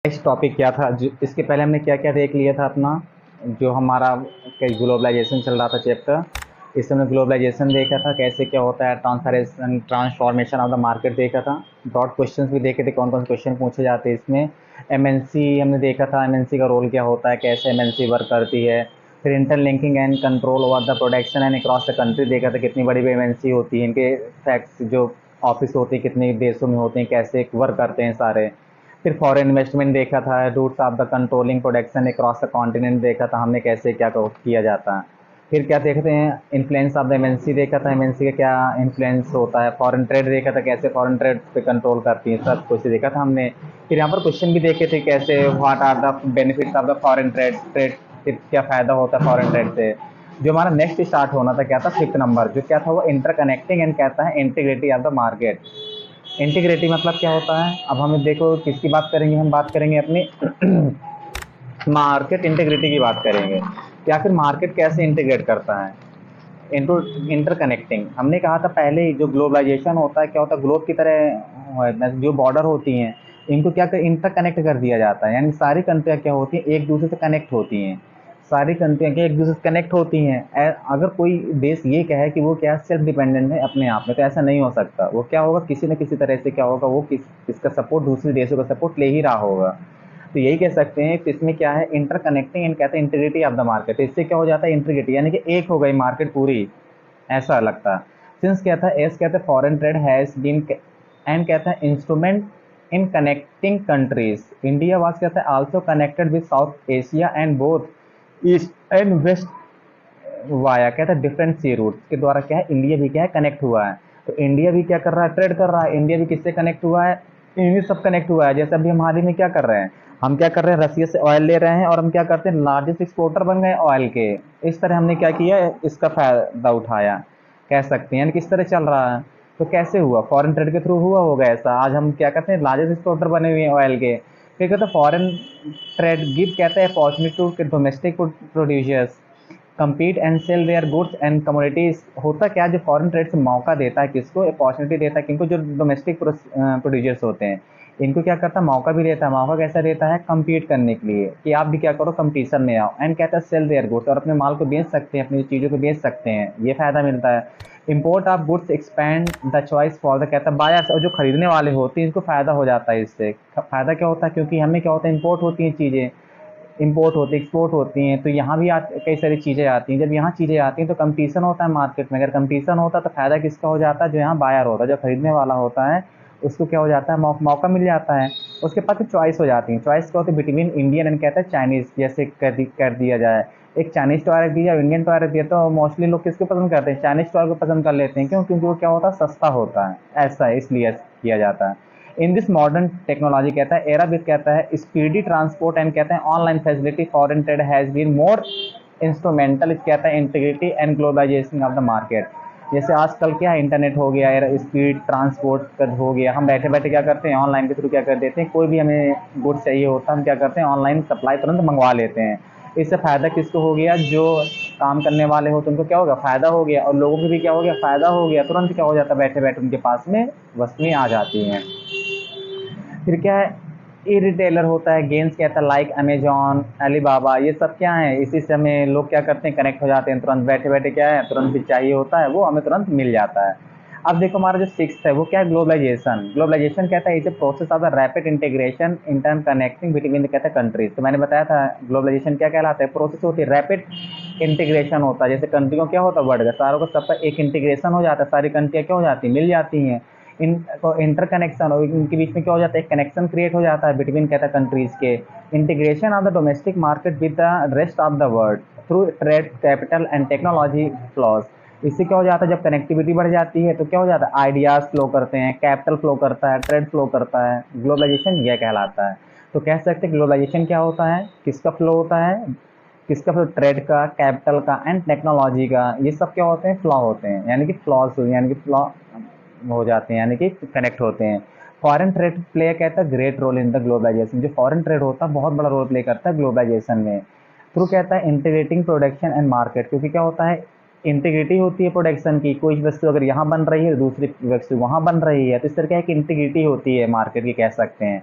Next topic क्या था जो इसके पहले हमने क्या क्या देख लिया था अपना जो हमारा ग्लोबलाइजेशन चल रहा था चैप्टर। इसमें हमने ग्लोबलाइजेशन देखा था कैसे क्या होता है, ट्रांसफरेशन ट्रांसफॉर्मेशन ऑफ द मार्केट देखा था। ब्रॉड क्वेश्चंस भी देखे थे, कौन कौन से क्वेश्चन पूछे जाते हैं इसमें। एमएनसी हमने देखा था, एमएनसी का रोल क्या होता है, कैसे एमएनसी वर्क करती है। फिर interlinking and control over the production and across the country देखा था, कितनी बड़ी बड़ी एमएनसी होती है, इनके फैक्ट्स जो ऑफिस होते हैं कितने देशों में होते हैं, कैसे वर्क करते हैं सारे। फिर फॉरेन इन्वेस्टमेंट देखा था, routes of the controlling production across the continent देखा था हमने, कैसे क्या किया जाता है। फिर क्या देखते हैं, इन्फ्लुएंस ऑफ द एमएनसी देखा था, एमएनसी का क्या इन्फ्लुएंस होता है। फॉरेन ट्रेड देखा था, कैसे फॉरेन ट्रेड पे कंट्रोल करती है, सब कुछ देखा था हमने। फिर यहाँ पर क्वेश्चन भी देखे थे, कैसे what are the benefits of the foreign trade trade फिर क्या फ़ायदा होता है फॉरेन ट्रेड से। जो हमारा नेक्स्ट स्टार्ट होना था क्या था, फिफ्थ नंबर जो क्या था वो इंटरकनेक्टिंग एंड कहता है integrity of the market. Integrity मतलब क्या होता है, अब हमें देखो किसकी बात करेंगे, हम बात करेंगे अपनी मार्केट इंटीग्रिटी की बात करेंगे कि आखिर मार्केट कैसे इंटीग्रेट करता है। इंटू इंटरकनेक्टिंग हमने कहा था पहले ही, जो ग्लोबलाइजेशन होता है क्या होता है, ग्लोब की तरह जो बॉर्डर होती हैं इनको क्या कर इंटरकनेक्ट कर दिया जाता है, यानी सारी कंट्रियाँ क्या होती हैं एक दूसरे से कनेक्ट होती हैं। सारी कंट्रियाँ क्या एक दूसरे से कनेक्ट होती हैं। अगर कोई देश ये कहे कि वो क्या सेल्फ डिपेंडेंट है अपने आप में, तो ऐसा नहीं हो सकता। वो क्या होगा, किसी न किसी तरह से क्या होगा, वो किसका सपोर्ट, दूसरे देशों का सपोर्ट ले ही रहा होगा। तो यही कह सकते हैं कि इसमें क्या है, इंटरकनेक्टिंग एंड कहते हैं इंटीग्रिटी ऑफ द मार्केट। इससे क्या हो जाता है, इंटीग्रिटी यानी कि एक हो गई मार्केट पूरी, ऐसा लगता है। सिंस कहता है एस कहता है foreign trade has been and कहता है instrument in connecting countries. India was कहता है also connected with South Asia and both east and west via कहता है डिफरेंट सी रूट्स के द्वारा क्या है, इंडिया भी क्या है कनेक्ट हुआ है। तो इंडिया भी क्या कर रहा है, ट्रेड कर रहा है। इंडिया भी किससे कनेक्ट हुआ है, इन्हीं सब कनेक्ट हुआ है। जैसे अभी हम हाल ही में क्या कर रहे हैं, हम क्या कर रहे हैं, रसिया से ऑयल ले रहे हैं और हम क्या करते हैं, लार्जेस्ट एक्सपोर्टर बन गए ऑयल के। इस तरह हमने क्या किया, इसका फायदा उठाया कह सकते हैं, यानी किस तरह चल रहा है। तो कैसे हुआ, फॉरेन ट्रेड के थ्रू हुआ होगा ऐसा। आज हम क्या करते हैं, लार्जेस्ट एक्सपोर्टर बने हुए हैं ऑयल के। फिर कहते हैं फॉरेन ट्रेड गिव कहते हैं opportunity to domestic producers compete and sell their goods and commodities. होता क्या, जो फॉरेन ट्रेड से मौका देता है किसको, अपॉर्चुनिटी देता है किनको, जो डोमेस्टिक प्रोड्यूसर्स होते हैं इनको क्या करता है, मौका भी देता है। मौका कैसा देता है, compete करने के लिए कि आप भी क्या करो, कंपटीशन में आओ। एंड कहता है सेल देयर गुड्स, और अपने माल को बेच सकते हैं, अपनी चीज़ों को बेच सकते हैं, ये फायदा मिलता है। Import of goods expand the choice for the कहता है बायर्स, और जो खरीदने वाले होते हैं इनको फायदा हो जाता है इससे। फायदा क्या होता है, क्योंकि हमें क्या होता है, इम्पोर्ट होती हैं चीज़ें, इंपोर्ट होती एक्सपोर्ट होती हैं, तो यहाँ भी कई सारी चीज़ें आती हैं। जब यहाँ चीज़ें आती हैं तो कंपटीशन होता है मार्केट में। अगर कंपटीशन होता है तो फ़ायदा किसका हो जाता है, जो यहाँ बायर होता है, जो खरीदने वाला होता है उसको क्या हो जाता है, मौका मिल जाता है। उसके पास चॉइस हो जाती है। चॉइस क्या होती है, बिटवीन इंडियन एंड कहता है चाइनीज़। जैसे कर दिया जाए, एक चाइनीज़ टॉय रख दिया, इंडियन टॉय रख दिया, तो मोस्टली लोग किसको पसंद करते हैं, चाइनीज़ टॉय को पसंद कर लेते हैं। क्यों, क्योंकि वो क्या होता है, सस्ता होता है, ऐसा है इसलिए किया जाता है। इन दिस मॉडर्न टेक्नोलॉजी कहता है एरा विद कहता है स्पीडी ट्रांसपोर्ट एंड कहता है online facility foreign trade has been more instrumental कहता है integrity and globalisation of the market. जैसे आजकल क्या है, इंटरनेट हो गया, स्पीड ट्रांसपोर्ट का हो गया, हम बैठे बैठे क्या करते हैं, ऑनलाइन के थ्रू क्या कर देते हैं, कोई भी हमें गुड्स चाहिए होता है हम क्या करते हैं, ऑनलाइन सप्लाई तुरंत मंगवा लेते हैं। इससे फ़ायदा किसको हो गया, जो काम करने वाले हो तो उनको क्या होगा, फ़ायदा हो गया, और लोगों को भी क्या हो गया, फ़ायदा हो गया। तुरंत क्या हो जाता है, बैठे बैठे उनके पास में वस्तुएं आ जाती हैं। फिर क्या है, ई रिटेलर होता है, गेम्स कहता है लाइक अमेजॉन अलीबाबा, ये सब क्या है, इसी से हमें लोग क्या करते हैं, कनेक्ट हो जाते हैं तुरंत, बैठे बैठे क्या है, तुरंत भी चाहिए होता है वो हमें तुरंत मिल जाता है। अब देखो हमारा जो सिक्स है वो क्या है, ग्लोबलाइजेशन। ग्लोबलाइजेशन कहता है is a process of the rapid integration inter connecting between कहता है कंट्रीज। तो मैंने बताया था ग्लोबलाइजेशन क्या कहलाता है, प्रोसेस होती है रैपिड इंटीग्रेशन होता है। जैसे कंट्रियों क्या होता है, बढ़ गया सारों को सबका एक इंटीग्रेशन हो जाता है, सारी कंट्रियाँ क्या हो जाती हैं, मिल जाती हैं। इन इंटर कनेक्शन और इनके बीच में क्या हो जाता है, एक कनेक्शन क्रिएट हो जाता है बिटवीन कहता है कंट्रीज के। Integration of the domestic market with the rest of the world through trade capital and technology flaws. इससे क्या हो जाता है, जब कनेक्टिविटी बढ़ जाती है तो क्या हो जाता है, आइडियाज़ फ्लो करते हैं, कैपिटल फ्लो करता है, ट्रेड फ्लो करता है। ग्लोबलाइजेशन यह कहलाता है। तो कह सकते हैं ग्लोबलाइजेशन क्या होता है, किसका फ्लो होता है, किसका फ्लो, ट्रेड का, कैपिटल का एंड टेक्नोलॉजी का। ये सब क्या होते हैं, फ्लॉ होते हैं, यानी कि फ्लॉज यानी कि फ्लॉ हो जाते हैं, यानी कि कनेक्ट होते हैं। फॉरेन ट्रेड प्ले कहता है great role in the globalisation. जो फॉरेन ट्रेड होता है बहुत बड़ा रोल प्ले करता है ग्लोबलाइजेशन में। थ्रू कहता है इंटीग्रेटिंग प्रोडक्शन एंड मार्केट, क्योंकि क्या होता है, इंटीग्रिटी होती है प्रोडक्शन की, कोई वस्तु अगर यहाँ बन रही है दूसरी वस्तु वहाँ बन रही है, तो इस तरह क्या है कि इंटीग्रिटी होती है मार्केट की, कह सकते हैं।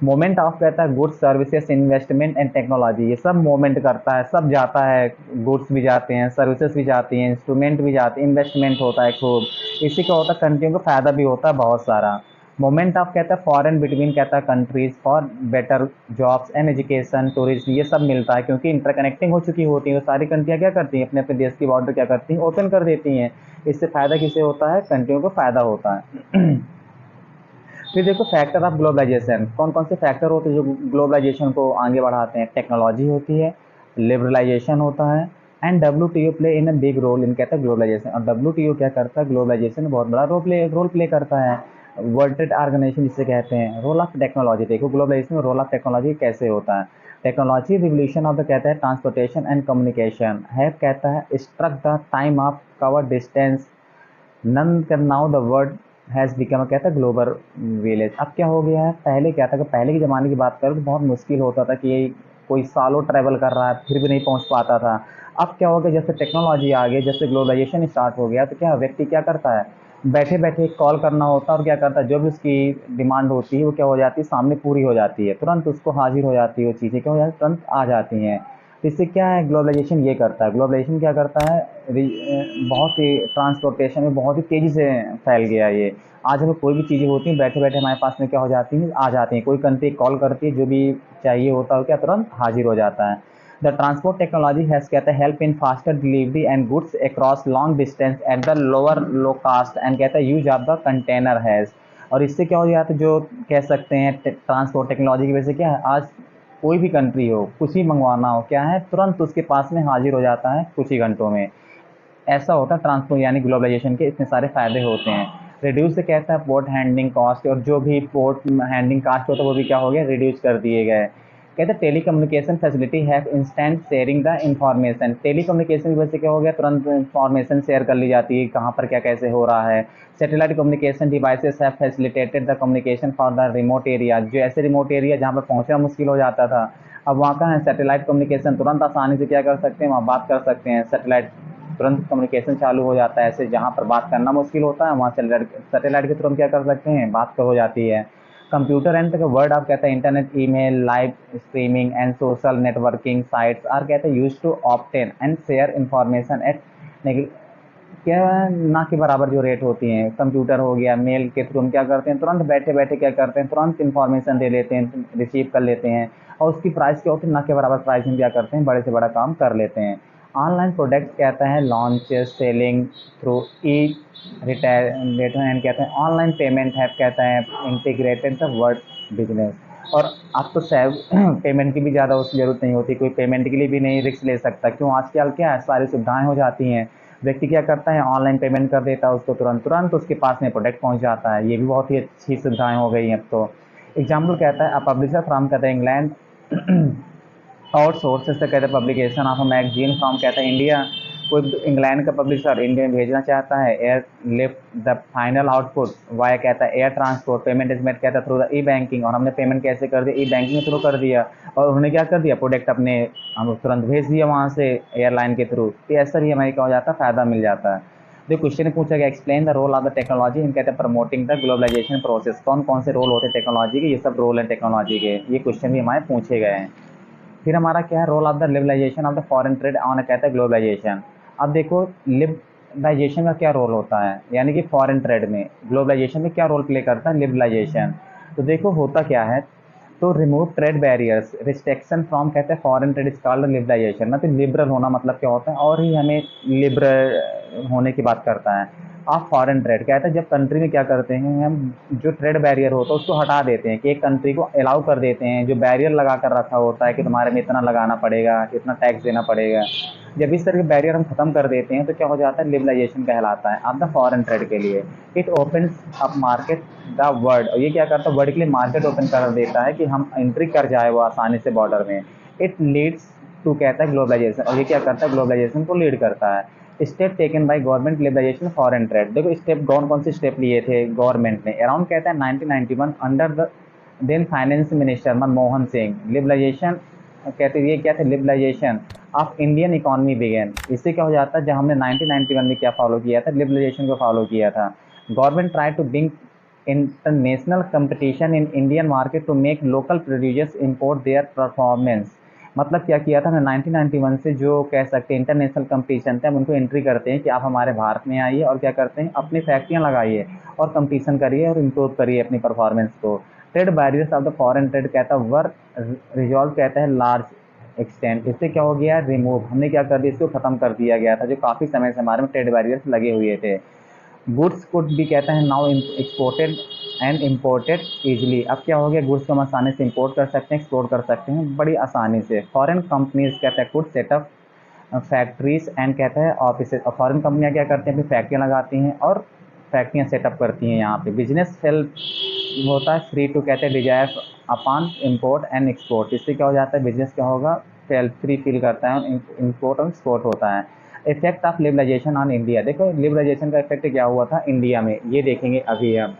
मोमेंट ऑफ कहता है goods services investment and technology, ये सब मोमेंट करता है, सब जाता है, गुड्स भी जाते हैं, सर्विसेज भी जाती हैं, इंस्ट्रूमेंट भी जाते हैं, इन्वेस्टमेंट होता है खूब। इसी का होता है कंट्रियों को फ़ायदा भी होता है बहुत सारा। मोमेंट ऑफ कहता है फॉरेन बिटवीन कहता है countries for better jobs and education tourism, ये सब मिलता है क्योंकि इंटरकनेक्टिंग हो चुकी होती हैं, तो सारी कंट्रियाँ क्या करती हैं, अपने अपने देश की बॉर्डर क्या करती हैं, ओपन कर देती हैं। इससे फ़ायदा किसे होता है, कंट्रियों को फ़ायदा होता है। फिर देखो फैक्टर ऑफ ग्लोबलाइजेशन, कौन कौन से फैक्टर होते हैं जो ग्लोबलाइजेशन को आगे बढ़ाते हैं। टेक्नोलॉजी होती है, लिबरलाइजेशन होता है, and WTO play in a big role in कहता है ग्लोबलाइजेशन। और डब्ल्यूटीओ क्या करता है, ग्लोबलाइजेशन में बहुत बड़ा रोल प्ले करता है। वर्ल्ड ट्रेड ऑर्गेनाइजेशन जिसे कहते हैं। रोल ऑफ टेक्नोलॉजी, देखो ग्लोबलाइजेशन में रोल ऑफ टेक्नोलॉजी कैसे होता है। टेक्नोलॉजी रिवोल्यूशन ऑफ द कहता है ट्रांसपोर्टेशन एंड कम्युनिकेशन है, कहता है struck the time of cover distance none कर now the world has become कहता है ग्लोबल विलेज। अब क्या हो गया है, पहले क्या था कि पहले के ज़माने की बात करें तो बहुत मुश्किल होता था कि ये कोई सालों ट्रैवल कर रहा है फिर भी नहीं पहुंच पाता था। अब क्या हो गया, जैसे टेक्नोलॉजी आ गई, जैसे ग्लोबलाइजेशन स्टार्ट हो गया, तो क्या व्यक्ति क्या करता है, बैठे बैठे कॉल करना होता है और क्या करता है, जो भी उसकी डिमांड होती है वो क्या हो जाती है, सामने पूरी हो जाती है, तुरंत उसको हाजिर हो जाती है, वो चीज़ें क्या हो जाती है, तुरंत आ जाती हैं। तो इससे क्या है, ग्लोबलाइजेशन ये करता है, ग्लोबलाइजेशन क्या करता है, बहुत ही ट्रांसपोर्टेशन में बहुत ही तेज़ी से फैल गया ये। आज हमें कोई भी चीज़ें होती हैं बैठे बैठे हमारे पास में क्या हो जाती हैं, आ जाती हैं। कोई कंट्री कॉल करती है, जो भी चाहिए होता है क्या तुरंत हाजिर हो जाता है। द ट्रांसपोर्ट टेक्नोलॉजी हैज़ कहता है help in faster delivery and goods across long distance at the lower low cost and कहता है use of the container has. और इससे क्या हो जाता है, जो कह सकते हैं ट्रांसपोर्ट टेक्नोलॉजी की वजह से क्या है, आज कोई भी कंट्री हो, कुछ ही मंगवाना हो, क्या है तुरंत उसके पास में हाजिर हो जाता है कुछ ही घंटों में। ऐसा होता है ट्रांसपोर्ट यानी ग्लोबलाइजेशन के इतने सारे फ़ायदे होते हैं। रिड्यूस से कहता है पोर्ट हैंडलिंग कॉस्ट, और जो भी पोर्ट हैंडलिंग कॉस्ट होता है वो भी क्या हो गया, रिड्यूस कर दिए गए। कहते हैं टेली कम्युनिकेशन फैसिलिटी है instant sharing the information, telecommunication की वजह से क्या हो गया, तुरंत इंफॉर्मेशन शेयर कर ली जाती है, कहाँ पर क्या कैसे हो रहा है। Satellite communication devices have facilitated the communication for the remote area, जो ऐसे रिमोट एरिया जहाँ पर पहुँचना मुश्किल हो जाता था, अब वहाँ का है सैटेलाइट कम्युनिकेशन, तुरंत आसानी से क्या कर सकते हैं, वहाँ बात कर सकते हैं, सैटेलाइट तुरंत कम्युनिकेशन चालू हो जाता है। ऐसे जहाँ पर बात करना मुश्किल होता है वहाँ सैटेलाइट के थ्रू हम क्या कर सकते हैं, बात हो जाती है। कंप्यूटर एंड वर्ड आप कहते हैं internet, email, live streaming and social networking sites are कहते हैं use to obtain and share information at क्या ना के बराबर जो रेट होती हैं। कंप्यूटर हो गया, मेल के थ्रू हम क्या करते हैं, तुरंत बैठे बैठे क्या करते हैं, तुरंत इन्फॉर्मेशन दे लेते हैं, रिसीव कर लेते हैं, और उसकी प्राइस क्या होती है, ना के बराबर प्राइस में क्या करते हैं, बड़े से बड़ा काम कर लेते हैं। ऑनलाइन प्रोडक्ट्स कहता है launch selling through E retail and कहते हैं ऑनलाइन पेमेंट है, कहता है इंटीग्रेटेड द वर्ल्ड बिजनेस। और अब तो सेव पेमेंट की भी ज़्यादा उसकी ज़रूरत नहीं होती, कोई पेमेंट के लिए भी नहीं रिस्क ले सकता, क्यों, आजकल क्या है सारी सुविधाएं हो जाती हैं। व्यक्ति क्या करता है, ऑनलाइन पेमेंट कर देता है, उसको तुरंत तुरंत उसके पास में प्रोडक्ट पहुंच जाता है। ये भी बहुत ही अच्छी सुविधाएं हो गई हैं अब तो। एग्जाम्पल कहता है अ पब्लिशर फ्राम कहता है इंग्लैंड आउटसोर्सेस से कहते हैं publication of a magazine from कहता है इंडिया, कोई इंग्लैंड का पब्लिशर इंडिया में भेजना चाहता है, air lift the final output via कहता है air transport, payment is made कहता है थ्रू द ई बैंकिंग, और हमने पेमेंट कैसे कर दिया, ई बैंकिंग के थ्रू कर दिया, और उन्होंने क्या कर दिया, प्रोडक्ट अपने हम तुरंत भेज दिया वहाँ से एयरलाइन के थ्रू। तो ऐसा ही हमें क्या हो जाता है, फ़ायदा मिल जाता है। जो क्वेश्चन पूछा गया, explain the role of the technology, हम कहते हैं प्रमोटिंग द ग्लोबलाइजेशन प्रोसेस, कौन कौन से रोल होते हैं टेक्नोलॉजी के, ये सब रोल हैं टेक्नोलॉजी के, ये क्वेश्चन भी हमारे पूछे गए हैं। फिर हमारा क्या है, role of the liberalisation of the foreign trade on कहता है ग्लोबलाइजेशन। अब देखो लिबरलाइजेशन का क्या रोल होता है, यानी कि फॉरेन ट्रेड में ग्लोबलाइजेशन में क्या रोल प्ले करता है लिबरलाइजेशन। तो देखो होता क्या है, तो remove trade barriers restriction from कहते हैं foreign trade is called liberalisation. मतलब लिबरल होना मतलब क्या होता है, और ही हमें लिबरल होने की बात करता है। आप फॉरेन ट्रेड कहते हैं, जब कंट्री में क्या करते हैं हम, जो ट्रेड बैरियर होता है उसको हटा देते हैं, कि एक कंट्री को अलाउ कर देते हैं, जो बैरियर लगा कर रखा होता है कि तुम्हारे में इतना लगाना पड़ेगा, इतना टैक्स देना पड़ेगा, जब इस तरह के बैरियर हम खत्म कर देते हैं तो क्या हो जाता है, लिबरलाइजेशन कहलाता है आप द फॉरेन ट्रेड के लिए। It opens up market the world, और ये क्या करता है, वर्ल्ड के लिए मार्केट ओपन कर देता है कि हम एंट्री कर जाए वो आसानी से बॉर्डर में। इट लीड्स टू कहता है ग्लोबलाइजेशन, और ये क्या करता है, ग्लोबलाइजेशन को लीड करता है। Step taken by government liberalisation foreign trade, देखो स्टेप कौन से स्टेप लिए थे गवर्नमेंट ने, अराउंड कहता है 1991 under the then finance minister Manmohan Singh, liberalisation कहते हैं, ये क्या थे, liberalisation of Indian economy began. इससे क्या हो जाता है, जब हमने 1991 में क्या फॉलो किया था, लिबरलाइजेशन को फॉलो किया था। Government try to bring international competition in Indian market to make local producers import their performance. मतलब क्या किया था हमने 1991 से, जो कह सकते हैं इंटरनेशनल कंपटीशन थे, हम उनको एंट्री करते हैं कि आप हमारे भारत में आइए और क्या करते हैं, अपनी फैक्ट्रियाँ लगाइए और कंपटीशन करिए और इम्प्रूव करिए अपनी परफॉर्मेंस को। Trade barriers of the foreign trade कहता है वर रिजॉल्व कहता है लार्ज एक्सटेंट। इससे क्या हो गया, रिमूव, हमने क्या कर दिया, इसको खत्म कर दिया गया था जो काफ़ी समय से हमारे में ट्रेड बैरियर्स लगे हुए थे। गुड्स कुड भी कहता है now exported and imported easily. अब क्या हो गया, गुड्स को हम आसानी से इम्पोर्ट कर सकते हैं, एक्सपोर्ट कर सकते हैं बड़ी आसानी से। फॉरेन कंपनीज कहता है कुड सेटअप फैक्ट्रीज एंड कहता है ऑफिस। और फॉरेन कंपनियां क्या करती हैं, अपनी फैक्ट्रियाँ लगाती हैं और फैक्ट्रियाँ सेटअप करती हैं यहाँ पे। बिजनेस सेल होता है फ्री टू कहते हैं desire upon import and export. इससे क्या हो जाता है, बिजनेस क्या होगा, फ्री फील करता है, इम्पोर्ट और एक्सपोर्ट होता है। Effect of liberalisation on India, देखो लिबरलाइजेशन का इफेक्ट क्या हुआ था इंडिया में, ये देखेंगे अभी हम।